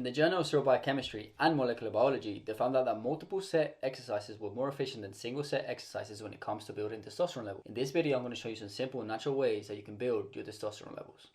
In the Journal of Cell Biochemistry and Molecular Biology, they found out that multiple set exercises were more efficient than single set exercises when it comes to building testosterone levels. In this video, I'm going to show you some simple natural ways that you can build your testosterone levels.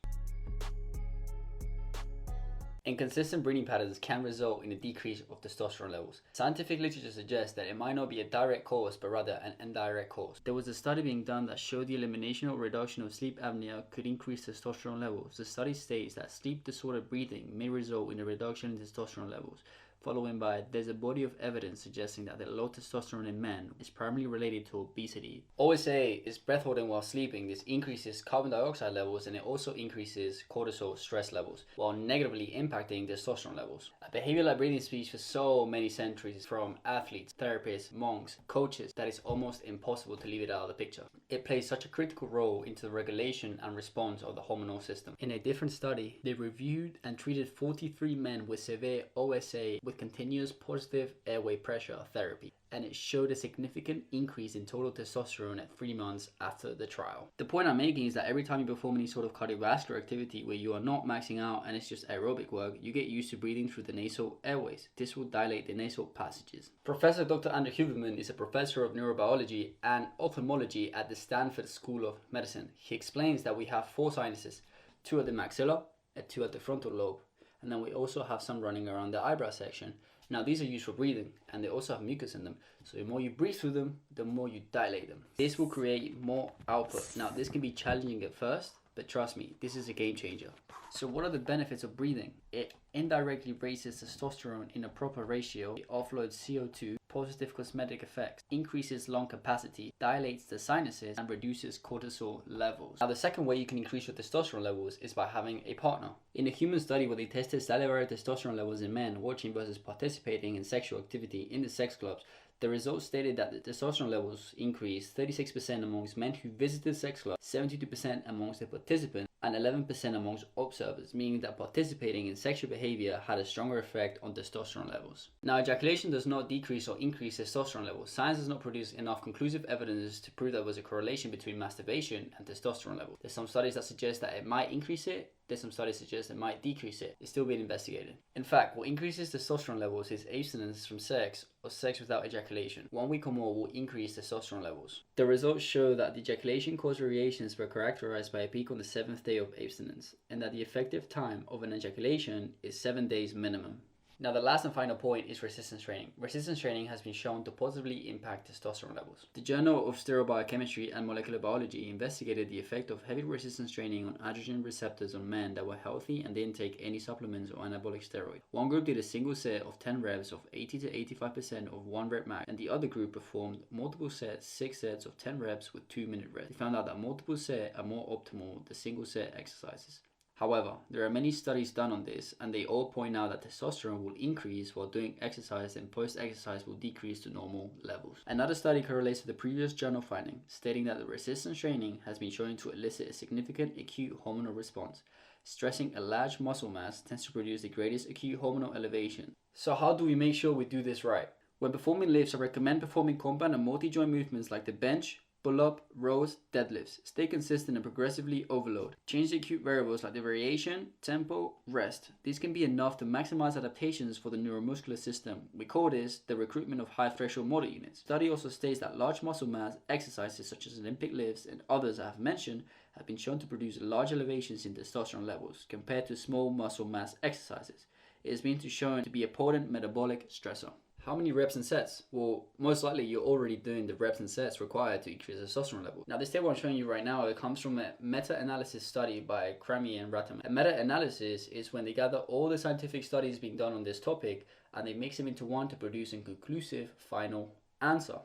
Inconsistent breathing patterns can result in a decrease of testosterone levels. Scientific literature suggests that it might not be a direct cause, but rather an indirect cause. There was a study being done that showed the elimination or reduction of sleep apnea could increase testosterone levels. The study states that sleep disordered breathing may result in a reduction in testosterone levels. Following by, there's a body of evidence suggesting that the low testosterone in men is primarily related to obesity. OSA is breath holding while sleeping. This increases carbon dioxide levels and it also increases cortisol stress levels while negatively impacting testosterone levels. A behavior like breathing speech for so many centuries from athletes, therapists, monks, coaches that it's almost impossible to leave it out of the picture. It plays such a critical role into the regulation and response of the hormonal system. In a different study, they reviewed and treated 43 men with severe OSA with continuous positive airway pressure therapy, and it showed a significant increase in total testosterone at 3 months after the trial. The point I'm making is that every time you perform any sort of cardiovascular activity where you are not maxing out and it's just aerobic work, you get used to breathing through the nasal airways. This will dilate the nasal passages. Professor Dr Andrew Huberman is a professor of neurobiology and ophthalmology at the Stanford School of Medicine. He explains that we have 4 sinuses, 2 at the maxilla and 2 at the frontal lobe. And then we also have some running around the eyebrow section. Now these are used for breathing and they also have mucus in them. So the more you breathe through them, the more you dilate them. This will create more output. Now this can be challenging at first, but trust me, this is a game changer. So what are the benefits of breathing? It indirectly raises testosterone in a proper ratio, it offloads CO2, positive cosmetic effects, increases lung capacity, dilates the sinuses, and reduces cortisol levels. Now the second way you can increase your testosterone levels is by having a partner. In a human study where they tested salivary testosterone levels in men watching versus participating in sexual activity in the sex clubs, the results stated that the testosterone levels increased 36% amongst men who visited sex clubs, 72% amongst the participants, and 11% amongst observers, meaning that participating in sexual behavior had a stronger effect on testosterone levels. Now, ejaculation does not decrease or increase testosterone levels. Science does not produce enough conclusive evidence to prove there was a correlation between masturbation and testosterone levels. There's some studies that suggest that it might increase it. There's some studies that suggest it might decrease it. It's still being investigated. In fact, what increases testosterone levels is abstinence from sex or sex without ejaculation. 1 week or more will increase testosterone levels. The results show that the ejaculation-caused variations were characterized by a peak on the 7th day of abstinence, and that the effective time of an ejaculation is 7 days minimum. Now the last and final point is resistance training. Resistance training has been shown to positively impact testosterone levels. The Journal of Sterile Biochemistry and Molecular Biology investigated the effect of heavy resistance training on androgen receptors on men that were healthy and didn't take any supplements or anabolic steroids. One group did a single set of 10 reps of 80 to 85% of 1 rep max, and the other group performed multiple sets, 6 sets of 10 reps with 2-minute rest. They found out that multiple set are more optimal than single set exercises. However, there are many studies done on this and they all point out that testosterone will increase while doing exercise and post-exercise will decrease to normal levels. Another study correlates to the previous journal finding, stating that the resistance training has been shown to elicit a significant acute hormonal response. Stressing a large muscle mass tends to produce the greatest acute hormonal elevation. So how do we make sure we do this right? When performing lifts, I recommend performing compound and multi-joint movements like the bench, pull-up, rows, deadlifts. Stay consistent and progressively overload. Change the acute variables like the variation, tempo, rest. These can be enough to maximize adaptations for the neuromuscular system. We call this the recruitment of high threshold motor units. The study also states that large muscle mass exercises such as Olympic lifts and others I have mentioned have been shown to produce large elevations in testosterone levels compared to small muscle mass exercises. It has been shown to be a potent metabolic stressor. How many reps and sets? Well, most likely you're already doing the reps and sets required to increase the testosterone level. Now this table I'm showing you right now, it comes from a meta-analysis study by Cramy and Ratterman. A meta-analysis is when they gather all the scientific studies being done on this topic and they mix them into one to produce a conclusive final answer.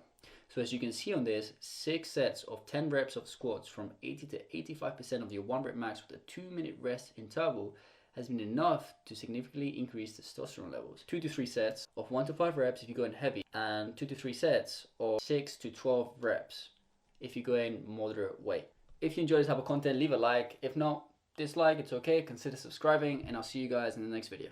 So as you can see on this, 6 sets of 10 reps of squats from 80 to 85% of your 1 rep max with a 2-minute rest interval has been enough to significantly increase testosterone levels. 2 to 3 sets of 1 to 5 reps if you're going heavy, and 2 to 3 sets of 6 to 12 reps if you're going moderate weight. If you enjoy this type of content, leave a like. If not, dislike, it's okay. Consider subscribing, and I'll see you guys in the next video.